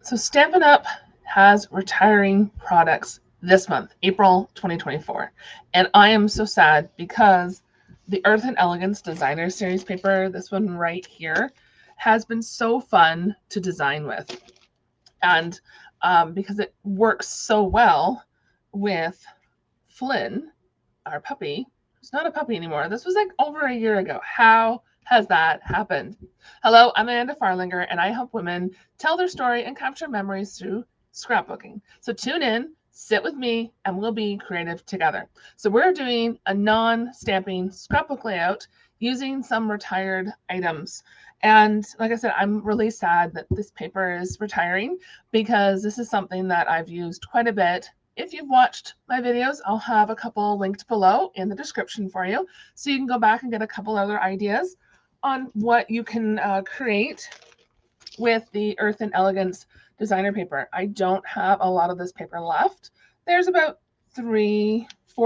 So Stampin' Up has retiring products this month, April 2024. And I am so sad because the Earthen Elegance Designer Series paper, this one right here, has been so fun to design with. And because it works so well with Flynn, our puppy, who's not a puppy anymore. This was like over a year ago. How has that happened? Hello, I'm Amanda Farlinger, and I help women tell their story and capture memories through scrapbooking. So tune in, sit with me, and we'll be creative together. So we're doing a non-stamping scrapbook layout using some retired items. And like I said, I'm really sad that this paper is retiring because this is something that I've used quite a bit. If you've watched my videos, I'll have a couple linked below in the description for you, so you can go back and get a couple other ideas on what you can create with the Earthen Elegance designer paper. I don't have a lot of this paper left. There's about 3-4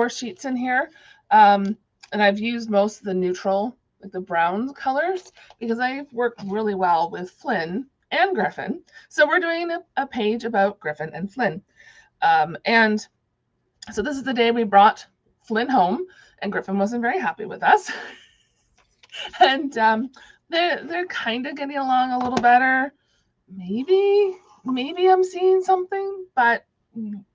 sheets in here, and I've used most of the neutral, like the brown colors, because I've worked really well with Flynn and Griffin. So we're doing a page about Griffin and Flynn. And so this is the day we brought Flynn home, and Griffin wasn't very happy with us. And they're kind of getting along a little better. Maybe I'm seeing something, but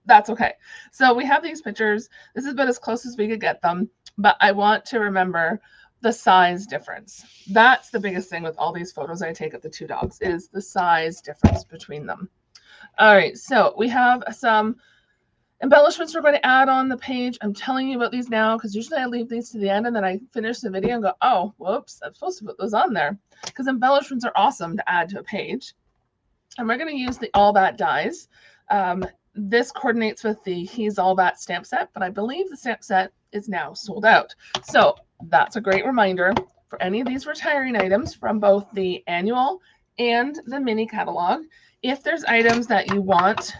that's okay. So we have these pictures. This is about as close as we could get them, but I want to remember the size difference. That's the biggest thing with all these photos I take of the two dogs, is the size difference between them. All right, so we have some embellishments we're going to add on the page. I'm telling you about these now because usually I leave these to the end and then I finish the video and go, oh, whoops, I'm supposed to put those on there, because embellishments are awesome to add to a page. And we're going to use the All That dies. This coordinates with the He's All That stamp set, but I believe the stamp set is now sold out. So that's a great reminder for any of these retiring items from both the annual and the mini catalog. If there's items that you want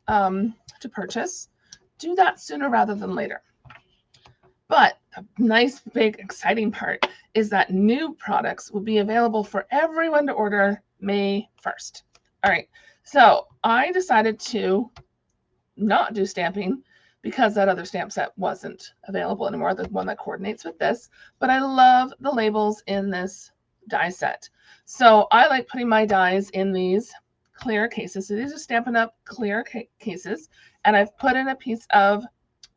to purchase, do that sooner rather than later. But the nice, big, exciting part is that new products will be available for everyone to order May 1st. All right, so I decided to not do stamping because that other stamp set wasn't available anymore, the one that coordinates with this. But I love the labels in this die set. So I like putting my dies in these clear cases. So these are Stampin' Up clear cases, and I've put in a piece of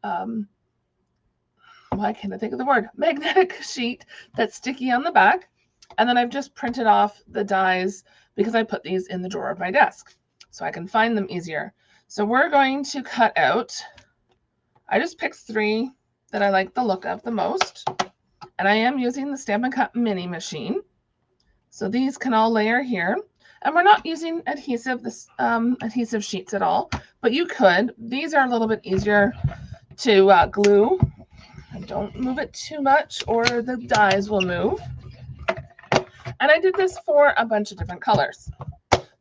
why can't I think of the word, magnetic sheet that's sticky on the back, and then I've just printed off the dies because I put these in the drawer of my desk so I can find them easier. So we're going to cut out, I just picked 3 that I like the look of the most, and I am using the Stampin' Up Mini machine. So these can all layer here. And we're not using adhesive sheets at all, but you could. These are a little bit easier to glue. And don't move it too much or the dies will move. And I did this for a bunch of different colors.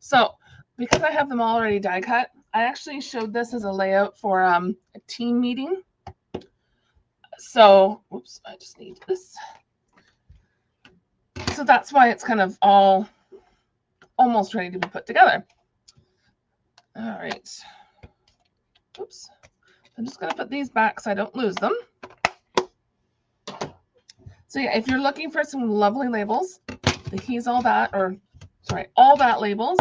So because I have them already die cut, I actually showed this as a layout for a team meeting. So, oops, I just need this. So that's why it's kind of all almost ready to be put together. All right. Oops. I'm just going to put these back so I don't lose them. So yeah, if you're looking for some lovely labels, the He's All That, or sorry, All That labels,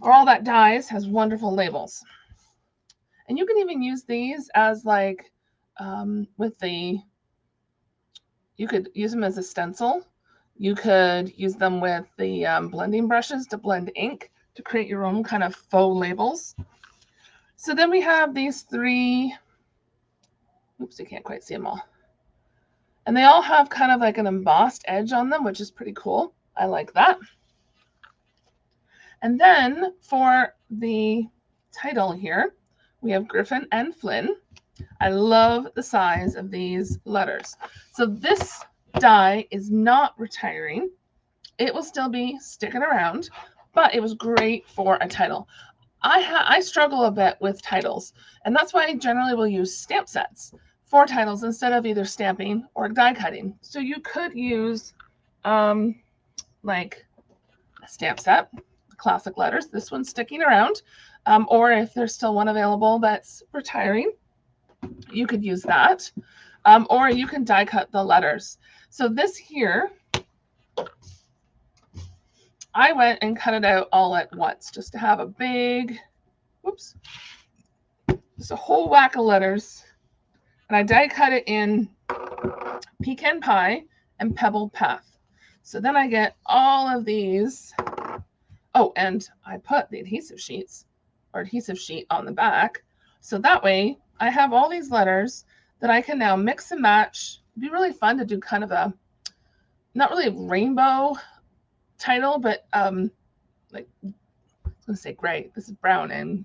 or All That dies has wonderful labels. And you can even use these as like with the, you could use them as a stencil. You could use them with the blending brushes to blend ink to create your own kind of faux labels. So then we have these 3, oops, you can't quite see them all. And they all have kind of like an embossed edge on them, which is pretty cool. I like that. And then for the title here, we have Griffin and Flynn. I love the size of these letters. So this die is not retiring. It will still be sticking around, but it was great for a title. I struggle a bit with titles, and that's why I generally will use stamp sets for titles instead of either stamping or die cutting. So you could use like a stamp set, the classic letters. This one's sticking around. Or if there's still one available that's retiring, you could use that. Or you can die cut the letters. So this here, I went and cut it out all at once just to have a big, whoops, just a whole whack of letters. And I die cut it in Pecan Pie and Pebbled Path. So then I get all of these. Oh, and I put the adhesive sheets or adhesive sheet on the back. So that way I have all these letters that I can now mix and match. It'd be really fun to do kind of a, not really a rainbow title, but like, I was gonna say gray. This is brown and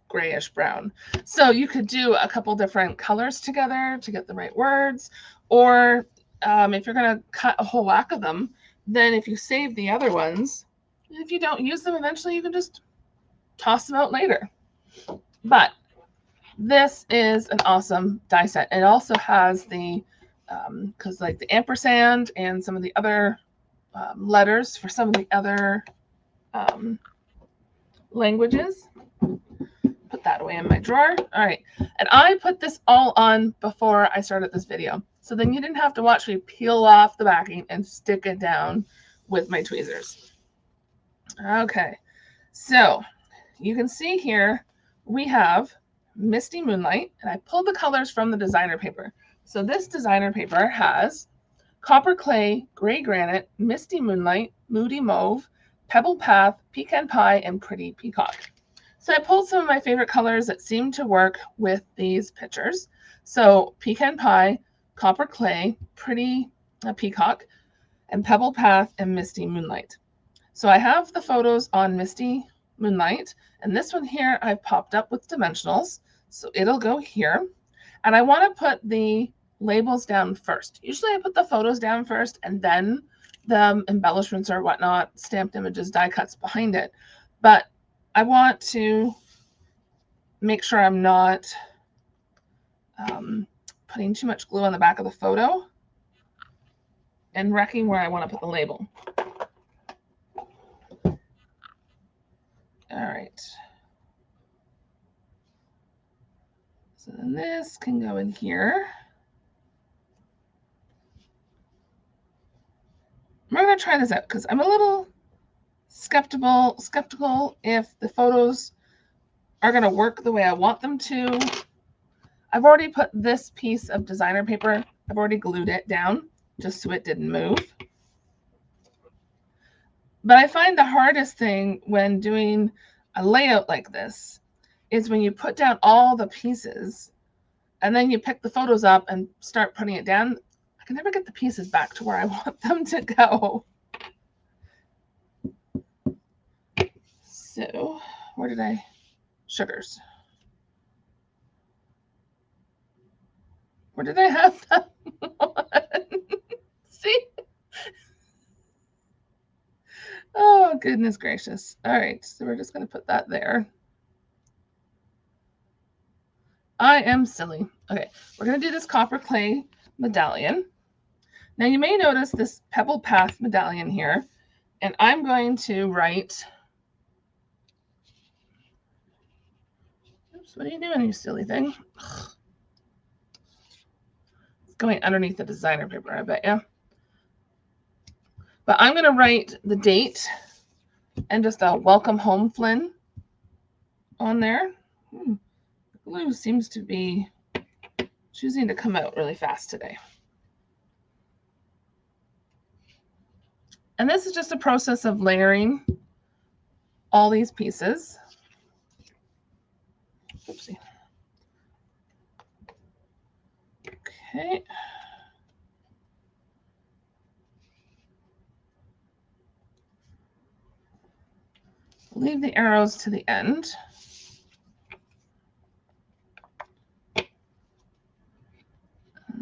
grayish brown. So you could do a couple different colors together to get the right words. Or if you're gonna cut a whole whack of them, then if you save the other ones, if you don't use them eventually, you can just toss them out later. But this is an awesome die set. It also has the, because like the ampersand and some of the other letters for some of the other languages. Put that away in my drawer. All right. And I put this all on before I started this video. So then you didn't have to watch me peel off the backing and stick it down with my tweezers. Okay. So you can see here we have Misty Moonlight, and I pulled the colors from the designer paper. So this designer paper has Copper Clay, Gray Granite, Misty Moonlight, Moody Mauve, Pebbled Path, Pecan Pie, and Pretty Peacock. So I pulled some of my favorite colors that seem to work with these pictures. So Pecan Pie, Copper Clay, Pretty Peacock, and Pebbled Path, and Misty Moonlight. So I have the photos on Misty Moonlight, and this one here I've popped up with dimensionals. So it'll go here. And I want to put the labels down first. Usually I put the photos down first and then the embellishments or whatnot, stamped images, die cuts behind it. But I want to make sure I'm not putting too much glue on the back of the photo and wrecking where I want to put the label. All right. So then this can go in here. We're going to try this out because I'm a little skeptical if the photos are going to work the way I want them to. I've already put this piece of designer paper, I've already glued it down just so it didn't move. But I find the hardest thing when doing a layout like this is when you put down all the pieces and then you pick the photos up and start putting it down. I can never get the pieces back to where I want them to go. So where did I? Sugars. Where did I have that one? See? Oh, goodness gracious. All right, so we're just going to put that there. I am silly. Okay, we're going to do this copper clay medallion. Now you may notice this Pebbled Path medallion here, and I'm going to write, oops, what are you doing, you silly thing? It's going underneath the designer paper, I bet you. But I'm going to write the date and just a welcome home, Flynn, on there. The glue seems to be choosing to come out really fast today. And this is just a process of layering all these pieces. Oopsie. Okay. Leave the arrows to the end.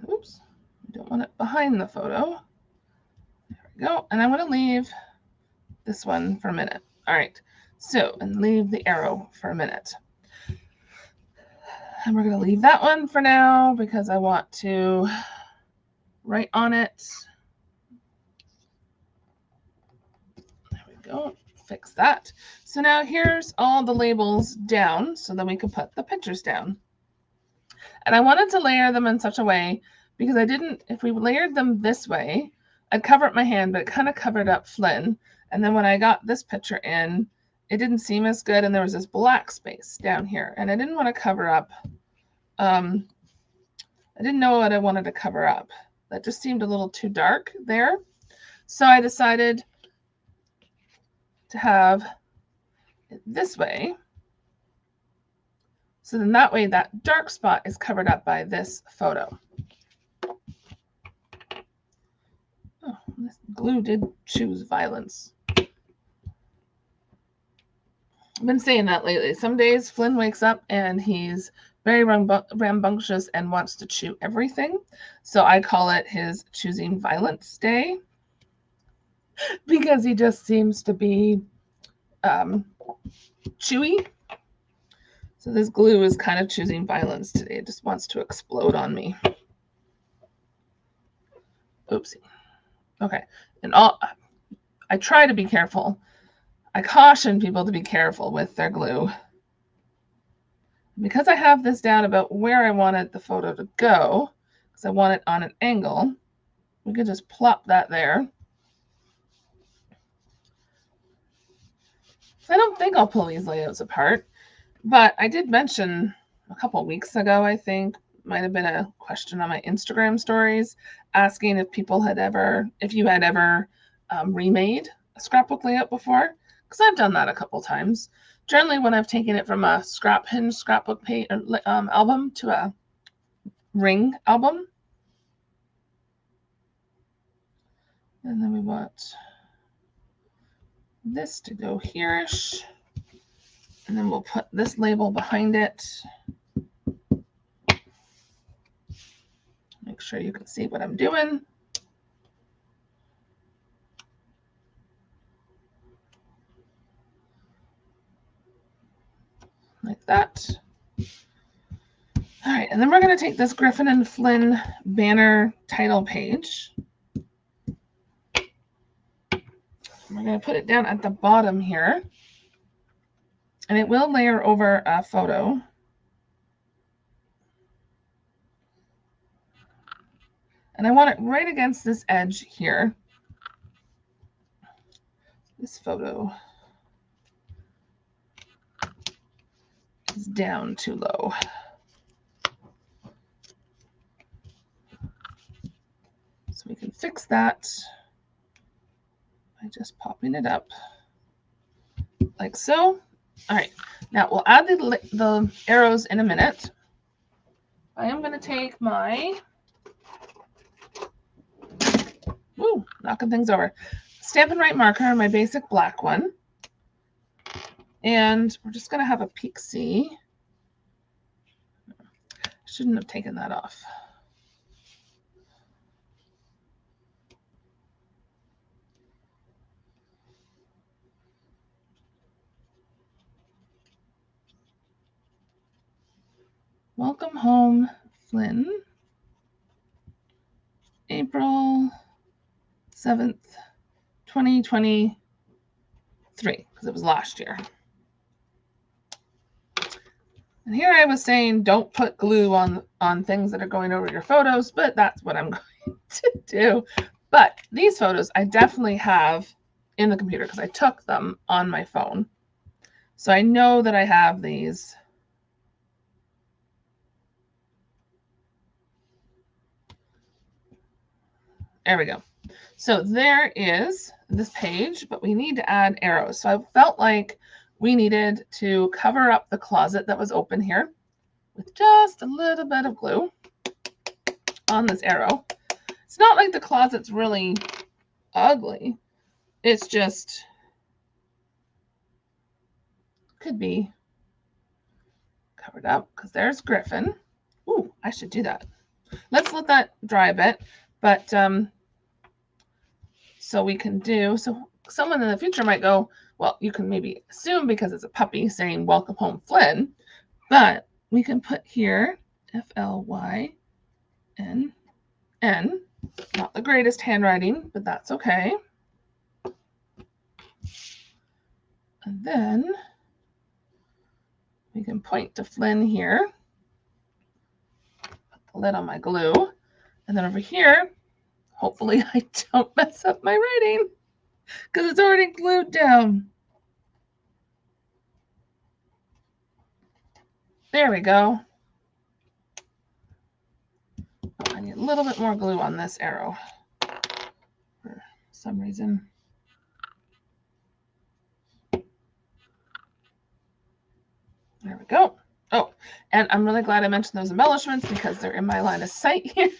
Oops, I don't want it behind the photo. There we go. And I'm going to leave this one for a minute. All right, so, and leave the arrow for a minute. And we're going to leave that one for now because I want to write on it. There we go. fix that. So now here's all the labels down so that we can put the pictures down. And I wanted to layer them in such a way because I didn't, if we layered them this way, I'd cover up my hand, but it kind of covered up Flynn. And then when I got this picture in, it didn't seem as good. And there was this black space down here. And I didn't want to cover up. I didn't know what I wanted to cover up. That just seemed a little too dark there. So I decided to have it this way. So then that way that dark spot is covered up by this photo. Oh, this glue did choose violence. I've been saying that lately. Some days Flynn wakes up and he's very rambunctious and wants to chew everything. So I call it his choosing violence day because he just seems to be chewy. So this glue is kind of choosing violence today. It just wants to explode on me. Oopsie. Okay. And I try to be careful. I caution people to be careful with their glue. Because I have this down about where I wanted the photo to go, because I want it on an angle, we could just plop that there. I don't think I'll pull these layouts apart, but I did mention a couple weeks ago, I think, might have been a question on my Instagram stories, asking if people had ever, if you had ever remade a scrapbook layout before, because I've done that a couple times. Generally, when I've taken it from a hinge scrapbook album to a ring album. And then we want this to go here-ish. And then we'll put this label behind it. Make sure you can see what I'm doing. Like that. All right, and then we're going to take this Griffin and Flynn banner title page. We're going to put it down at the bottom here. And it will layer over a photo. And I want it right against this edge here. This photo is down too low. So we can fix that by just popping it up like so. All right, now we'll add the arrows in a minute. I am going to take my, knocking things over, Stampin' Up marker, my basic black one. And we're just going to have a peek see. Shouldn't have taken that off. Welcome home, Flynn. April 7th, 2023, because it was last year. And here I was saying don't put glue on things that are going over your photos, but that's what I'm going to do. But these photos I definitely have in the computer because I took them on my phone. So I know that I have these. There we go. So there is this page, but we need to add arrows. So I felt like we needed to cover up the closet that was open here with just a little bit of glue on this arrow. It's not like the closet's really ugly. It's just could be covered up because there's Griffin. Ooh, I should do that. Let's let that dry a bit. But so we can do, so someone in the future might go, well, you can maybe assume because it's a puppy saying welcome home Flynn, but we can put here Flynn. Not the greatest handwriting, but that's okay. And then we can point to Flynn here. Put the lid on my glue. And then over here, hopefully I don't mess up my writing because it's already glued down. There we go. Oh, I need a little bit more glue on this arrow for some reason. There we go. Oh, and I'm really glad I mentioned those embellishments because they're in my line of sight here,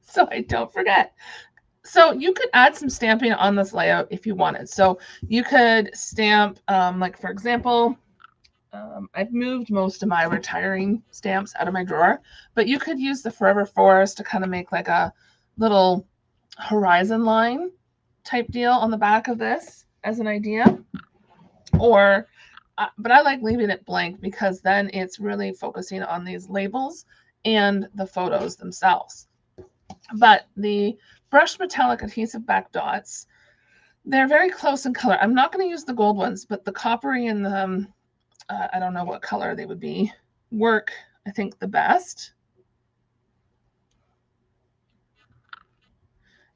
so I don't forget. So you could add some stamping on this layout if you wanted. So you could stamp, like for example, I've moved most of my retiring stamps out of my drawer, but you could use the Forever Forest to kind of make like a little horizon line type deal on the back of this as an idea. Or, but I like leaving it blank because then it's really focusing on these labels and the photos themselves. But the brushed metallic adhesive back dots, they're very close in color. I'm not going to use the gold ones, but the coppery and the I don't know what color they would be, work, I think, the best.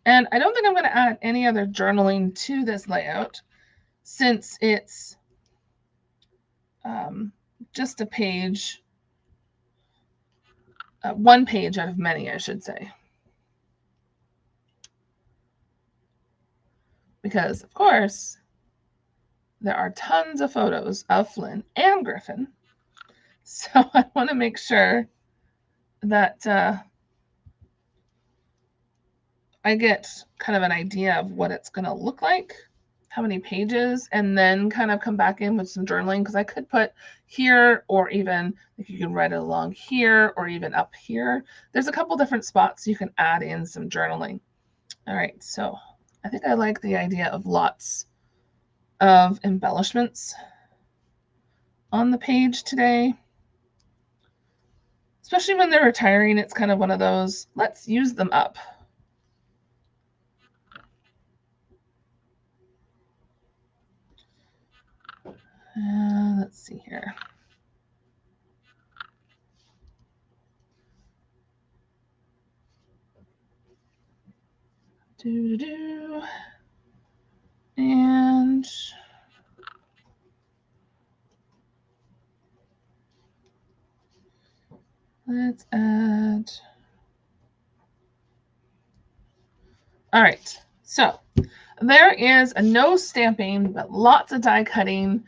And I don't think I'm going to add any other journaling to this layout since it's just a page, one page out of many, I should say. Because, of course, there are tons of photos of Flynn and Griffin. So I want to make sure that I get kind of an idea of what it's going to look like, how many pages, and then kind of come back in with some journaling, because I could put here, or even like you can write it along here, or even up here. There's a couple different spots you can add in some journaling. All right, so I think I like the idea of lots of embellishments on the page today. Especially when they're retiring, it's kind of one of those, let's use them up. Let's see here. And let's add. All right, so there is a no stamping, but lots of die cutting,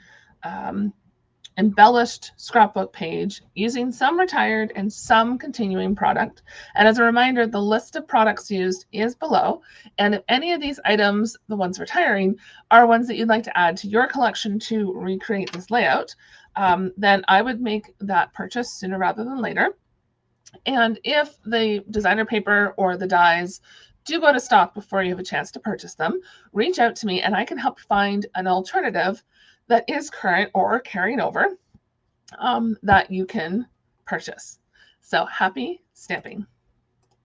embellished scrapbook page using some retired and some continuing product. And as a reminder, the list of products used is below. And if any of these items, the ones retiring, are ones that you'd like to add to your collection to recreate this layout, then I would make that purchase sooner rather than later. And if the designer paper or the dies do go to stock before you have a chance to purchase them, reach out to me and I can help find an alternative that is current or carrying over that you can purchase. So happy stamping.